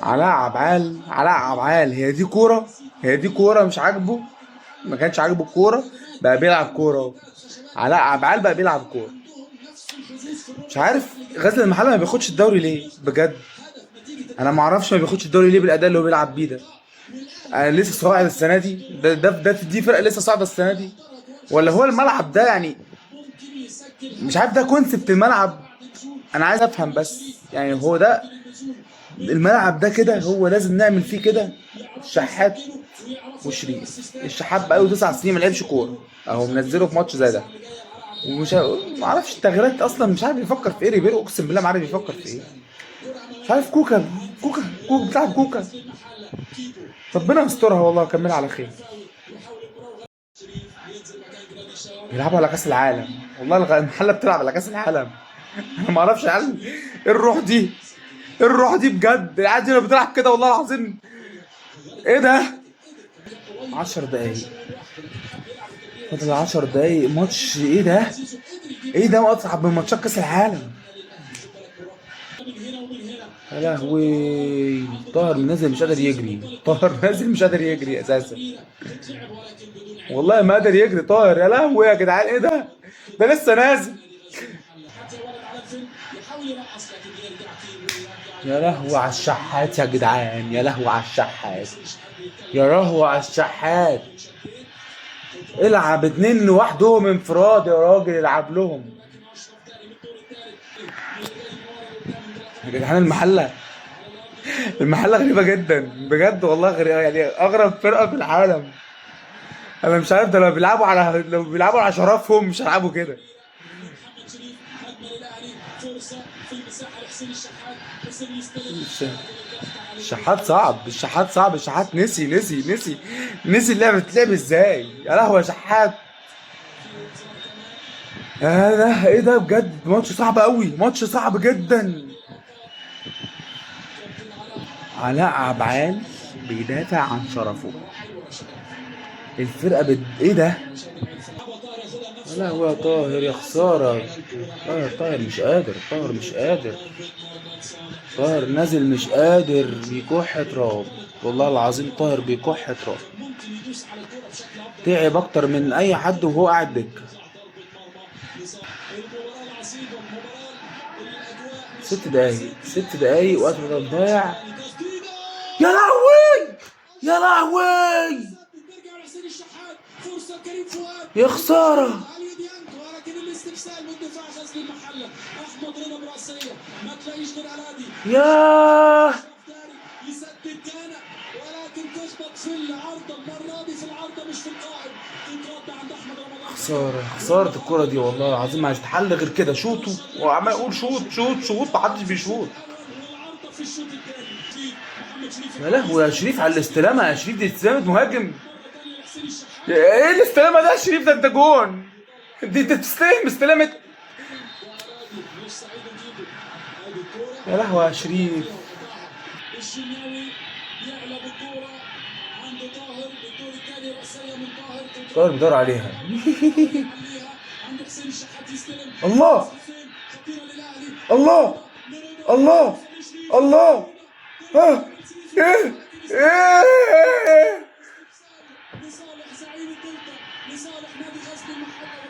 علاء عبعال، علاء عبعال، هي دي كوره؟ هي دي كوره؟ مش عاجبه؟ ما كانش عاجبه الكوره، بقى بيلعب كوره. علاء عبعال بقى بيلعب كوره. مش عارف غزل المحله ما بياخدش الدوري ليه بجد. انا ما اعرفش ما بياخدش الدوري ليه بالاداء اللي هو بيلعب بيه ده. انا لسه صاعد السنه دي، دي فرقه لسه صاعده السنه دي، ولا هو الملعب ده يعني؟ مش عارف ده كونسبت الملعب. انا عايز افهم بس، يعني هو ده الملعب ده كده هو لازم نعمل فيه كده؟ الشحات وشريف، الشحات بقاله 9 سنين ما لعبش كوره، اهو منزله في ماتش زي ده. ومش ما اعرفش التغييرات اصلا، مش عارف بيفكر في ايه ريبيرو، اقسم بالله ما عارف بيفكر في ايه. مش عارف كوكا، كوكا بتلعب كوكا. ربنا يسترها والله، كمل على خير. بيلعبوا على كاس العالم، والله المحله بتلعب على كاس العالم. انا ما اعرفش العيال ايه الروح دي، ايه الروح دي بجد؟ العيال دي لو بتلعب كده والله العظيم. ايه ده؟ 10 دقايق، فاضل 10 دقايق ماتش، ايه ده؟ ايه ده اصعب من ماتشات كاس العالم؟ يا لهوي، طاهر نازل مش قادر يجري، طاهر نازل مش قادر يجري اساسا، والله ما قادر يجري طاهر. يا لهوي يا جدعان، ايه ده؟ ده لسه نازل. يا لهوي على الشحات يا جدعان، يا لهوي على الشحات، يا لهوي على الشحات. العب اتنين لوحدهم انفراد يا راجل، العب لهم. يا جدعان المحله، المحله غريبه جدا بجد والله، غريبه يعني، اغرب فرقه في العالم. انا مش عارف ده، لو بيلعبوا على شرفهم مش هيلعبوا كده. الش- الشحات صعب، الشحات صعب، الشحات نسي اللعبه بتتلعب ازاي. يا لهوي يا شحات. يا ده ايه ده بجد؟ ماتش صعب قوي، ماتش صعب جدا. علاء عبعال بيدافع عن شرفه. الفرقه ايه ده؟ يا لهوي يا طاهر، يا خساره. طاهر مش قادر، طاهر مش قادر، طاهر نازل مش قادر، بيكح تراب. والله العظيم طاهر بيكح تراب، تعب اكتر من اي حد وهو قاعد دكه. 6 دقايق، 6 دقايق وقت بدل ضايع. يا لهوي، يا لهوي، يا خساره. ياه، خسارة، خسارة الكرة دي والله العظيم، عايز تحل غير كده. شوطوا، وعمال اقول شوط شوط شوط، محدش بيشوط. يا لهوي يا شريف على الاستلامة، يا شريف دي استلامة مهاجم. ايه الاستلامة ده يا شريف؟ ده انت جون، دي تستلم استلامة. يا لهوي يا شريف. طاهر بيدور عليها. الله، الله، الله، الله. ها، ايه، ايه.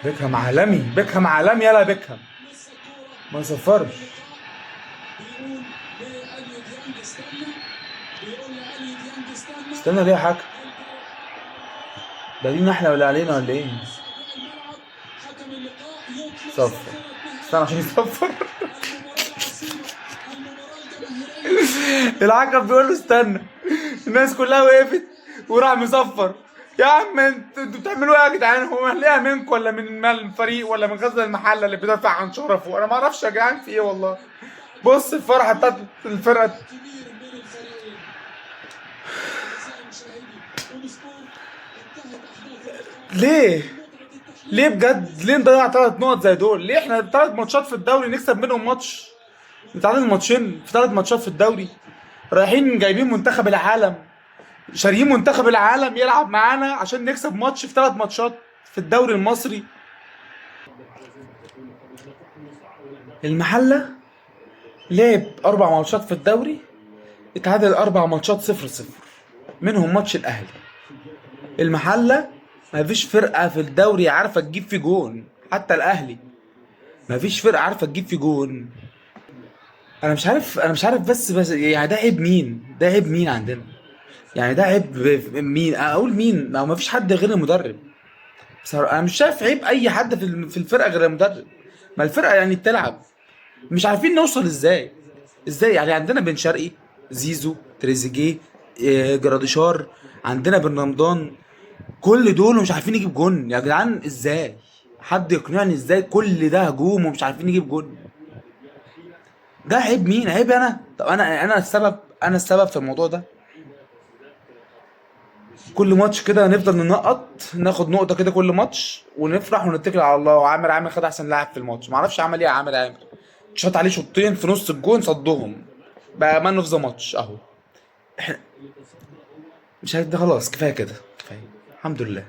بيكهام عالمي، بيكهام عالمي، يلا بيكهام. ما نصفرش. استنى ليه يا حاج؟ ده دي احنا ولا علينا ولا ايه؟ صفر، استنى عشان يصفر. الحكم بيقول له استنى، الناس كلها وقفت وراح مصفر. يا عم انتوا بتعملوا ايه يا جدعان؟ هو مهليها منكم ولا من الفريق ولا من غزل المحله اللي بيدافع عن شرفه؟ انا ما اعرفش يا جدعان في ايه والله. بص الفرحه بتاعت الفرقه. ليه؟ ليه بجد؟ ليه نضيع 3 نقط زي دول؟ ليه احنا 3 ماتشات في الدوري نكسب منهم ماتش، نتعادل ماتشين في 3 ماتشات في الدوري؟ رايحين جايبين منتخب العالم، شاريين منتخب العالم يلعب معانا عشان نكسب ماتش في 3 ماتشات في الدوري المصري. المحلة لعب 4 ماتشات في الدوري، اتعادل 4 ماتشات 0-0، منهم ماتش الاهلي. المحله مفيش فرقه في الدوري عارفه تجيب في جون، حتى الاهلي مفيش فرقه عارفه تجيب في جون. انا مش عارف بس يعني ده عيب مين؟ ده عيب مين عندنا؟ يعني ده عيب مين؟ اقول مين؟ ما هو مفيش حد غير المدرب. بصراحة انا مش شايف عيب اي حد في الفرقه غير المدرب. ما الفرقه يعني بتلعب، مش عارفين نوصل ازاي. ازاي يعني؟ عندنا بن شرقي، زيزو، تريزيجيه، جراديشار، عندنا بن رمضان، كل دول ومش عارفين نجيب جون. يا جدعان ازاي؟ حد يقنعني ازاي كل ده هجوم ومش عارفين نجيب جون؟ ده عيب مين؟ عيب انا؟ طب انا السبب، انا السبب في الموضوع ده. كل ماتش كده نفضل ننقط، ناخد نقطة كده كل ماتش ونفرح ونتكل على الله. وعامر عامر خد احسن لاعب في الماتش، معرفش عمل ايه يا عامر عامر. شاط عليه شوطين في نص الجون صدهم، بقى مان اوف ذا ماتش اهو. احنا مش عارف، ده خلاص كفايه كده، كفايه. الحمد لله.